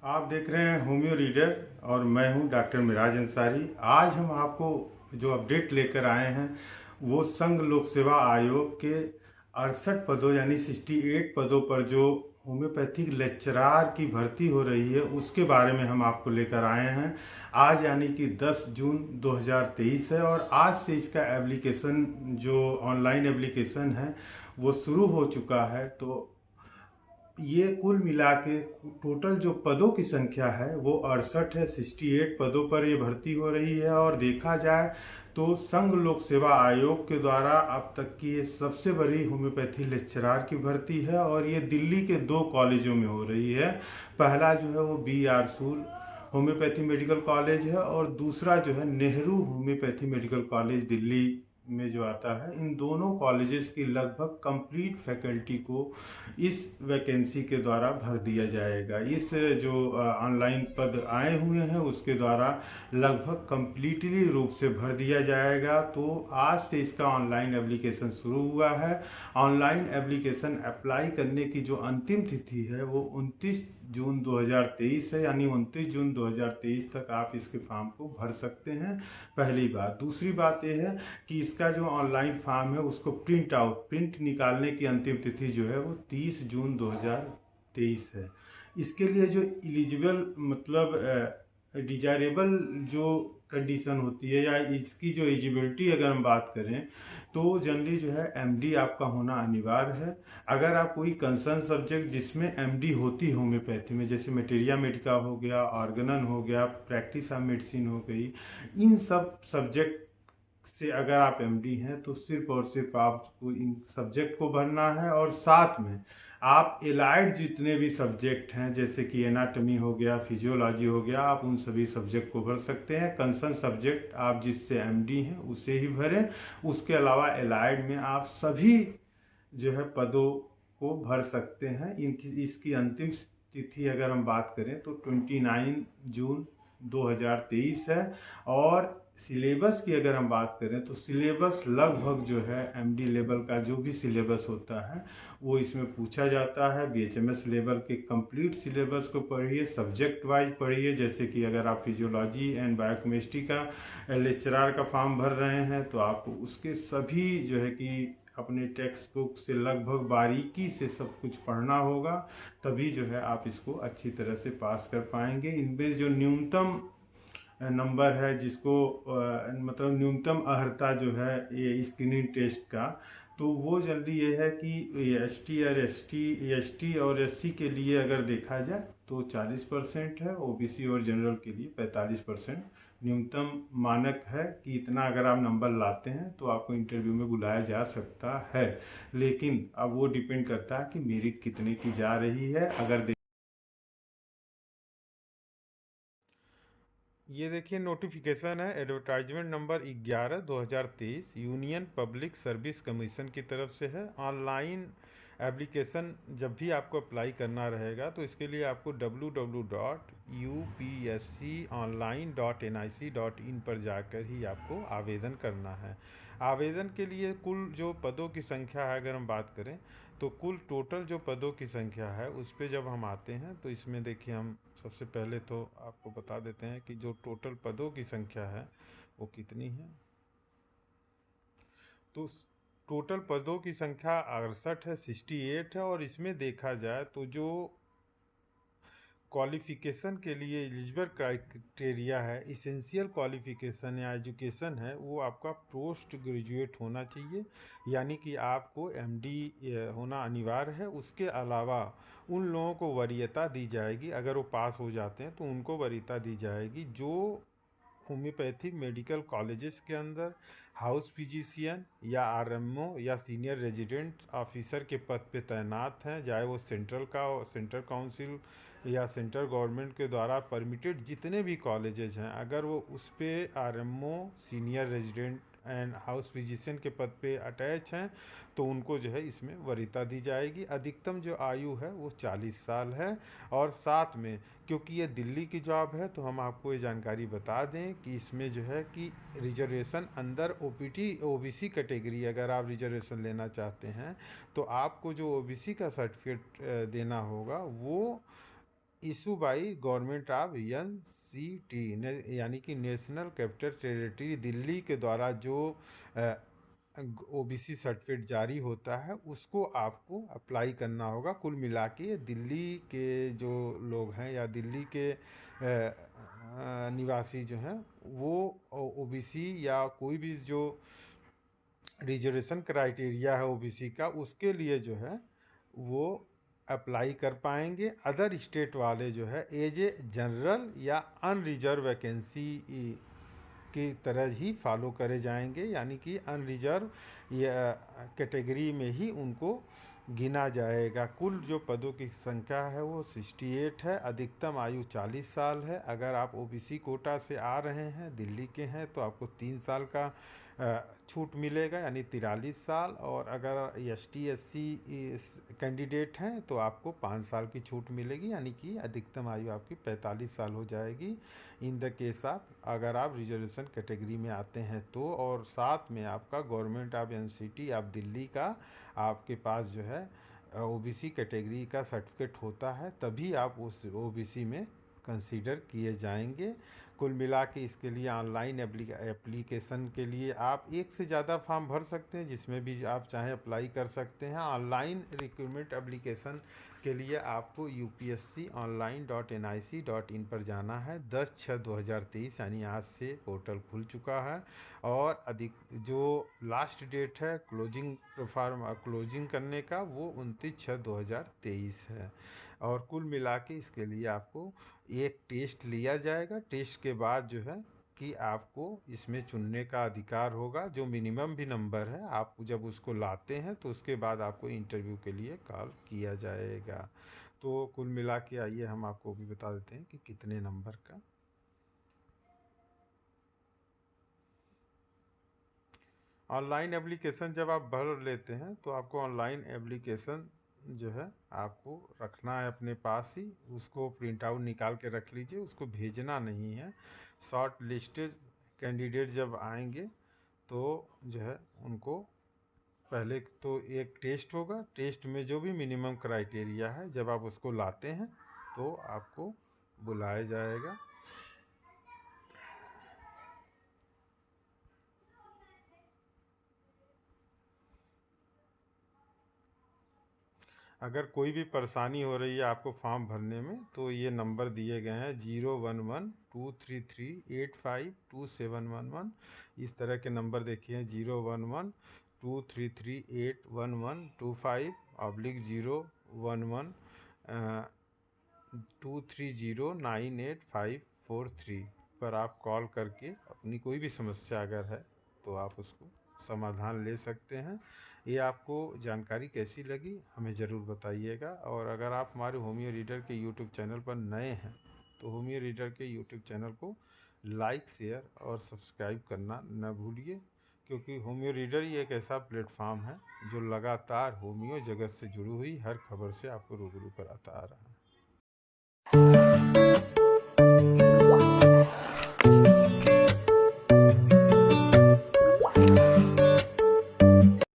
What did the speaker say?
आप देख रहे हैं होम्यो रीडर और मैं हूं डॉक्टर मिराज अंसारी। आज हम आपको जो अपडेट लेकर आए हैं वो संघ लोक सेवा आयोग के 68 पदों यानी 68 पदों पर जो होम्योपैथिक लेक्चरार की भर्ती हो रही है उसके बारे में हम आपको लेकर आए हैं। आज यानी कि 10 जून 2023 है और आज से इसका एप्लीकेशन जो ऑनलाइन एप्लीकेशन है वो शुरू हो चुका है। तो ये कुल मिला के टोटल जो पदों की संख्या है वो 68 है। 68 पदों पर ये भर्ती हो रही है और देखा जाए तो संघ लोक सेवा आयोग के द्वारा अब तक की ये सबसे बड़ी होम्योपैथी लेक्चरार की भर्ती है और ये दिल्ली के 2 कॉलेजों में हो रही है। पहला जो है वो BR सूर होम्योपैथी मेडिकल कॉलेज है और दूसरा जो है Nehru homeopathy medical college Delhi में जो आता है। इन दोनों कॉलेजेस की लगभग कंप्लीट फैकल्टी को इस वैकेंसी के द्वारा भर दिया जाएगा। इस जो ऑनलाइन पद आए हुए हैं उसके द्वारा लगभग कंप्लीटली रूप से भर दिया जाएगा। तो आज से इसका ऑनलाइन एप्लीकेशन शुरू हुआ है। ऑनलाइन एप्लीकेशन अप्लाई करने की जो अंतिम तिथि है वो 29 जून 2023 है, यानी 29 जून 2023 तक आप इसके फॉर्म को भर सकते हैं। पहली बात। दूसरी बात यह है कि इसका जो ऑनलाइन फॉर्म है उसको प्रिंट निकालने की अंतिम तिथि जो है वो 30 जून 2023 है। इसके लिए जो एलिजिबल मतलब डिजायरेबल जो कंडीशन होती है या इसकी जो एलिजिबिलिटी अगर हम बात करें तो जनरली जो है MD आपका होना अनिवार्य है। अगर आप कोई कंसर्न सब्जेक्ट जिसमें MD होती है होम्योपैथी में, जैसे मटेरिया मेडिका हो गया, ऑर्गेनन हो गया, प्रैक्टिस ऑफ मेडिसिन हो गई, इन सब सब्जेक्ट से अगर आप MD हैं तो सिर्फ और सिर्फ आपको इन सब्जेक्ट को भरना है। और साथ में आप एलाइड जितने भी सब्जेक्ट हैं जैसे कि एनाटॉमी हो गया, फिजियोलॉजी हो गया, आप उन सभी सब्जेक्ट को भर सकते हैं। कंसर्न सब्जेक्ट आप जिससे MD हैं उसे ही भरें। उसके अलावा एलाइड में आप सभी जो है पदों को भर सकते हैं। इसकी अंतिम तिथि अगर हम बात करें तो 29 जून 2023 है। और सिलेबस की अगर हम बात करें तो सिलेबस लगभग जो है MD लेवल का जो भी सिलेबस होता है वो इसमें पूछा जाता है। BHMS लेवल के कंप्लीट सिलेबस को पढ़िए, सब्जेक्ट वाइज पढ़िए। जैसे कि अगर आप फिजियोलॉजी एंड बायोकेमिस्ट्री का लेक्चरार का फॉर्म भर रहे हैं तो आपको उसके सभी जो है कि अपने टेक्स्ट बुक से लगभग बारीकी से सब कुछ पढ़ना होगा, तभी जो है आप इसको अच्छी तरह से पास कर पाएंगे। इनमें जो न्यूनतम नंबर है जिसको मतलब न्यूनतम अर्हता जो है ये स्क्रीनिंग टेस्ट का, तो वो जल्दी ये है कि ST और SC के लिए अगर देखा जाए तो 40% है, OBC और जनरल के लिए 45% न्यूनतम मानक है कि इतना अगर आप नंबर लाते हैं तो आपको इंटरव्यू में बुलाया जा सकता है। लेकिन अब वो डिपेंड करता है कि मेरिट कितने की जा रही है। अगर ये देखिए नोटिफिकेशन है, advertisement number 11/2023 union public service commission की तरफ से है। ऑनलाइन एप्लीकेशन जब भी आपको अप्लाई करना रहेगा तो इसके लिए आपको www.upsconline.nic.in पर जाकर ही आपको आवेदन करना है। आवेदन के लिए कुल जो पदों की संख्या है अगर हम बात करें तो कुल टोटल जो पदों की संख्या है उस पर जब हम आते हैं तो इसमें देखिए हम सबसे पहले तो आपको बता देते हैं कि जो टोटल पदों की संख्या है वो कितनी है। तो टोटल पदों की संख्या 68 है, 68 है। और इसमें देखा जाए तो जो क्वालिफिकेशन के लिए एलिजिबल क्राइटेरिया है, इसेंशियल क्वालिफिकेशन या एजुकेशन है, वो आपका पोस्ट ग्रेजुएट होना चाहिए, यानी कि आपको MD होना अनिवार्य है। उसके अलावा उन लोगों को वरीयता दी जाएगी, अगर वो पास हो जाते हैं तो उनको वरीयता दी जाएगी जो होम्योपैथी मेडिकल कॉलेजेस के अंदर हाउस फिजिशियन या RMO या सीनियर रेजिडेंट ऑफिसर के पद पे तैनात हैं, चाहे वो सेंट्रल काउंसिल या सेंट्रल गवर्नमेंट के द्वारा परमिटेड जितने भी कॉलेजेस हैं, अगर वो उस पर RMO, senior resident and house physician के पद पे अटैच हैं तो उनको जो है इसमें वरीयता दी जाएगी। अधिकतम जो आयु है वो 40 साल है। और साथ में क्योंकि ये दिल्ली की जॉब है तो हम आपको ये जानकारी बता दें कि इसमें जो है कि रिजर्वेशन अंदर OBC कैटेगरी अगर आप रिजर्वेशन लेना चाहते हैं तो आपको जो OBC का सर्टिफिकेट देना होगा वो issue by government of NCT यानी कि नेशनल कैपिटल टेरिटरी दिल्ली के द्वारा जो OBC सर्टिफिकेट जारी होता है उसको आपको अप्लाई करना होगा। कुल मिला के दिल्ली के जो लोग हैं या दिल्ली के निवासी जो हैं वो OBC या कोई भी जो रिजर्वेशन क्राइटेरिया है OBC का उसके लिए जो है वो अप्लाई कर पाएंगे। अदर स्टेट वाले जो है एज ए जनरल या अनरिजर्व वैकेंसी की तरह ही फॉलो करे जाएंगे, यानी कि अनरिजर्व या कैटेगरी में ही उनको गिना जाएगा। कुल जो पदों की संख्या है वो 68 है। अधिकतम आयु 40 साल है। अगर आप OBC कोटा से आ रहे हैं, दिल्ली के हैं, तो आपको 3 साल का छूट मिलेगा यानी 43 साल, और अगर ST SC कैंडिडेट हैं तो आपको 5 साल की छूट मिलेगी यानी कि अधिकतम आयु आपकी 45 साल हो जाएगी। इन द केस आप अगर आप रिजर्वेशन कैटेगरी में आते हैं तो, और साथ में आपका गवर्नमेंट ऑफ NCT आप दिल्ली का आपके पास जो है OBC कैटेगरी का सर्टिफिकेट होता है, तभी आप उस OBC में कंसीडर किए जाएंगे। कुल मिला के इसके लिए ऑनलाइन एप्लीकेशन के लिए आप एक से ज़्यादा फॉर्म भर सकते हैं, जिसमें भी आप चाहें अप्लाई कर सकते हैं। ऑनलाइन रिक्रूटमेंट एप्लीकेशन के लिए आपको upsconline.nic.in पर जाना है। 10/6/2023 यानी आज से पोर्टल खुल चुका है, और अधिक जो लास्ट डेट है क्लोजिंग करने का वो 29/6/2023 है। और कुल मिला के इसके लिए आपको एक टेस्ट लिया जाएगा। टेस्ट के बाद जो है कि आपको इसमें चुनने का अधिकार होगा। जो मिनिमम भी नंबर है, आप जब उसको लाते हैं तो उसके बाद आपको इंटरव्यू के लिए कॉल किया जाएगा। तो कुल मिला के आइए हम आपको भी बता देते हैं कि कितने नंबर का ऑनलाइन एप्लीकेशन जब आप भर लेते हैं तो आपको ऑनलाइन एप्लीकेशन जो है आपको रखना है अपने पास ही। उसको प्रिंट आउट निकाल के रख लीजिए, उसको भेजना नहीं है। शॉर्ट लिस्टेड कैंडिडेट जब आएंगे तो जो है उनको पहले तो एक टेस्ट होगा। टेस्ट में जो भी मिनिमम क्राइटेरिया है, जब आप उसको लाते हैं तो आपको बुलाया जाएगा। अगर कोई भी परेशानी हो रही है आपको फॉर्म भरने में तो ये नंबर दिए गए हैं 011-233-852711। इस तरह के नंबर देखिए 011-233-81125/011-23098-543 पर आप कॉल करके अपनी कोई भी समस्या अगर है तो आप उसको समाधान ले सकते हैं। ये आपको जानकारी कैसी लगी हमें ज़रूर बताइएगा। और अगर आप हमारे होमियो रीडर के यूट्यूब चैनल पर नए हैं तो होमियो रीडर के यूट्यूब चैनल को लाइक, शेयर और सब्सक्राइब करना न भूलिए, क्योंकि होमियो रीडर ही एक ऐसा प्लेटफॉर्म है जो लगातार होमियो जगत से जुड़ी हुई हर खबर से आपको रूबरू कराता आ रहा है।